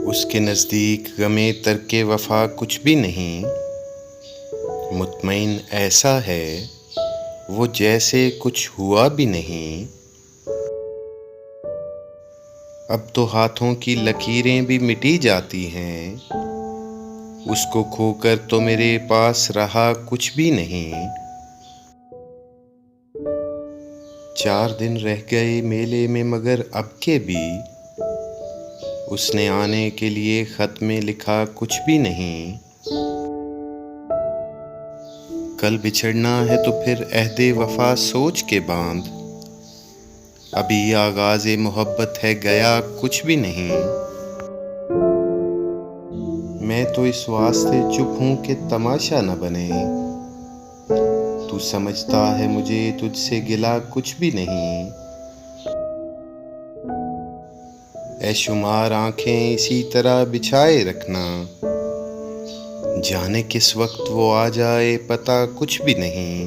उसके नज़दीक गमे तर्के वफ़ा कुछ भी नहीं। मुतमईन ऐसा है वो जैसे कुछ हुआ भी नहीं। अब तो हाथों की लकीरें भी मिटी जाती हैं। उसको खोकर तो मेरे पास रहा कुछ भी नहीं। 4 दिन रह गए मेले में मगर अब के भी उसने आने के लिए ख़त में लिखा कुछ भी नहीं। कल बिछड़ना है तो फिर अहदे वफ़ा सोच के बांध। अभी आगाज़े मोहब्बत है गया कुछ भी नहीं। मैं तो इस वास्ते चुप हूँ कि तमाशा न बने। तू समझता है मुझे तुझसे गिला कुछ भी नहीं। ऐशुमार आँखें इसी तरह बिछाए रखना। जाने किस वक्त वो आ जाए पता कुछ भी नहीं।